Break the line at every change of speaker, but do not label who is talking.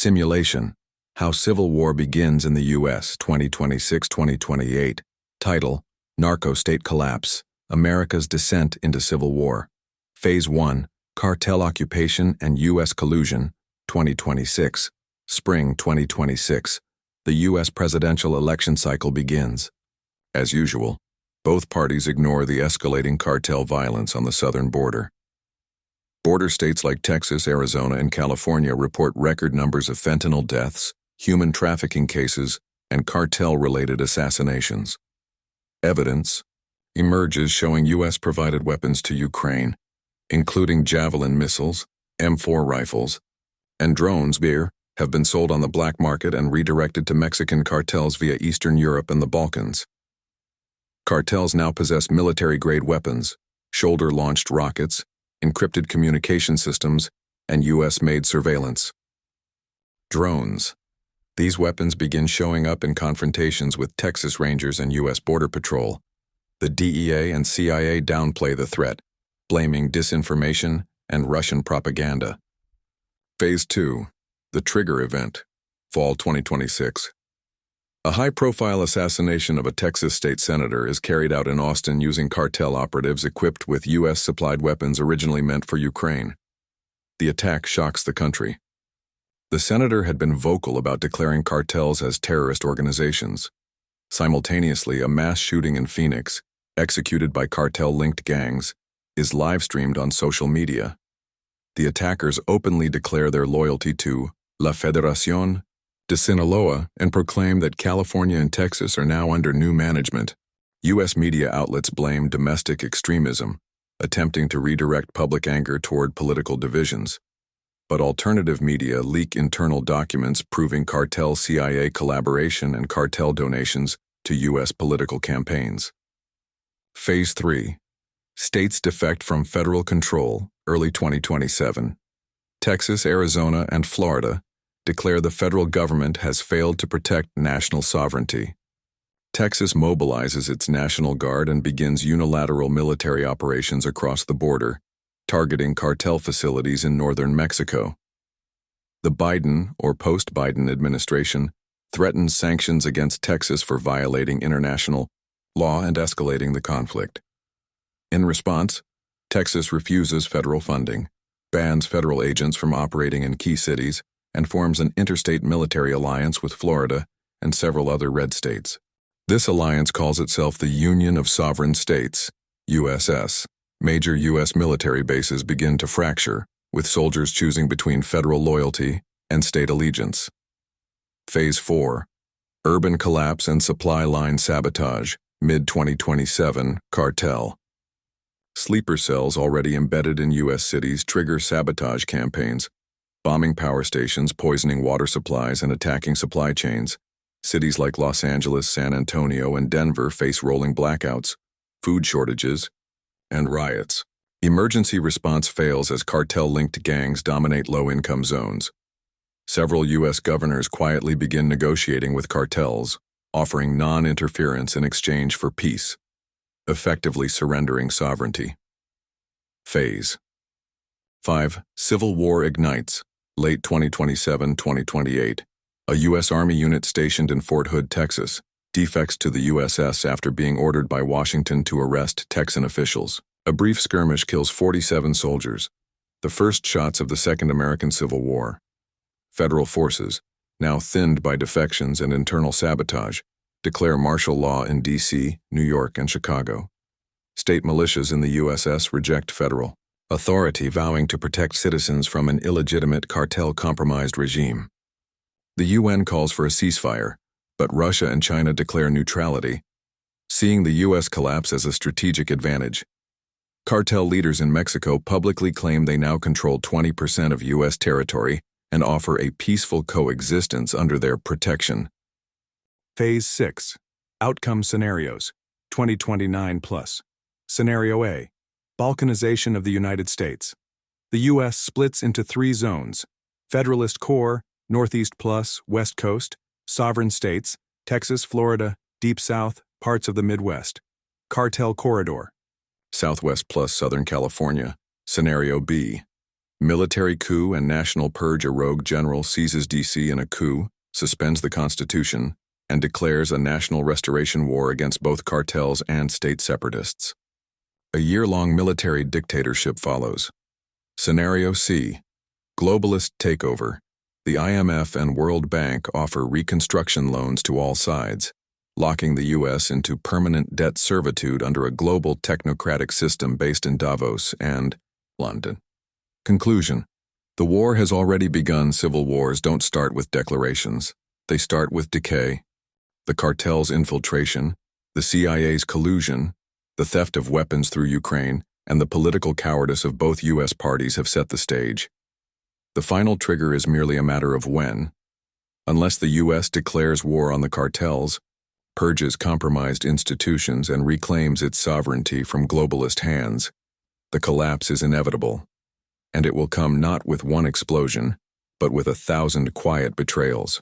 Simulation: How Civil War Begins in the U.S. 2026-2028. Title: Narco State Collapse, America's Descent into Civil War. Phase 1, Cartel Occupation and U.S. Collusion, 2026. Spring 2026. The U.S. presidential election cycle begins. As usual, both parties ignore the escalating cartel violence on the southern border. Border states like Texas, Arizona, and California report record numbers of fentanyl deaths, human trafficking cases, and cartel-related assassinations. Evidence emerges showing U.S.-provided weapons to Ukraine, including Javelin missiles, M4 rifles, and drones have been sold on the black market and redirected to Mexican cartels via Eastern Europe and the Balkans. Cartels now possess military-grade weapons, shoulder-launched rockets, encrypted communication systems, and U.S.-made surveillance. Drones. These weapons begin showing up in confrontations with Texas Rangers and U.S. Border Patrol. The DEA and CIA downplay the threat, blaming disinformation and Russian propaganda. Phase 2. The Trigger Event, Fall 2026. A high-profile assassination of a Texas state senator is carried out in Austin using cartel operatives equipped with U.S.-supplied weapons originally meant for Ukraine. The attack shocks the country. The senator had been vocal about declaring cartels as terrorist organizations. Simultaneously, a mass shooting in Phoenix, executed by cartel-linked gangs, is live-streamed on social media. The attackers openly declare their loyalty to La Federación de Sinaloa and proclaim that California and Texas are now under new management. U.S. media outlets blame domestic extremism, attempting to redirect public anger toward political divisions. But alternative media leak internal documents proving cartel-CIA collaboration and cartel donations to U.S. political campaigns. Phase 3. States defect from federal control, early 2027. Texas, Arizona, and Florida declare the federal government has failed to protect national sovereignty. Texas mobilizes its National Guard and begins unilateral military operations across the border, targeting cartel facilities in northern Mexico. The Biden or post-Biden administration threatens sanctions against Texas for violating international law and escalating the conflict. In response, Texas refuses federal funding, bans federal agents from operating in key cities, and forms an interstate military alliance with Florida and several other red states. This alliance calls itself the Union of Sovereign States, USS. Major U.S. military bases begin to fracture, with soldiers choosing between federal loyalty and state allegiance. Phase 4. Urban collapse and supply line sabotage, mid-2027, cartel. Sleeper cells already embedded in U.S. cities trigger sabotage campaigns, bombing power stations, poisoning water supplies, and attacking supply chains. Cities like Los Angeles, San Antonio, and Denver face rolling blackouts, food shortages, and riots. Emergency response fails as cartel-linked gangs dominate low-income zones. Several U.S. governors quietly begin negotiating with cartels, offering non-interference in exchange for peace, effectively surrendering sovereignty. Phase 5. Civil War ignites, late 2027-2028. A U.S. Army unit stationed in Fort Hood, Texas, defects to the USS after being ordered by Washington to arrest Texan officials. A brief skirmish kills 47 soldiers, the first shots of the Second American Civil War. Federal forces, now thinned by defections and internal sabotage, declare martial law in D.C., New York, and Chicago. State militias in the USS reject federal authority, vowing to protect citizens from an illegitimate cartel-compromised regime. The UN calls for a ceasefire, but Russia and China declare neutrality, seeing the U.S. collapse as a strategic advantage. Cartel leaders in Mexico publicly claim they now control 20% of U.S. territory and offer a peaceful coexistence under their protection. Phase 6. Outcome Scenarios, 2029+. Scenario A. Balkanization of the United States. The U.S. splits into 3 zones: Federalist Core, Northeast Plus, West Coast, Sovereign States, Texas, Florida, Deep South, parts of the Midwest. Cartel Corridor. Southwest plus Southern California. Scenario B. Military coup and national purge. A rogue general seizes D.C. in a coup, suspends the Constitution, and declares a national restoration war against both cartels and state separatists. A year-long military dictatorship follows. Scenario C. Globalist takeover. The IMF and World Bank offer reconstruction loans to all sides, locking the U.S. into permanent debt servitude under a global technocratic system based in Davos and London. Conclusion. The war has already begun. Civil wars don't start with declarations. They start with decay. The cartel's infiltration, the CIA's collusion, the theft of weapons through Ukraine, and the political cowardice of both U.S. parties have set the stage. The final trigger is merely a matter of when. Unless the U.S. declares war on the cartels, purges compromised institutions, and reclaims its sovereignty from globalist hands, the collapse is inevitable. And it will come not with one explosion, but with 1,000 quiet betrayals.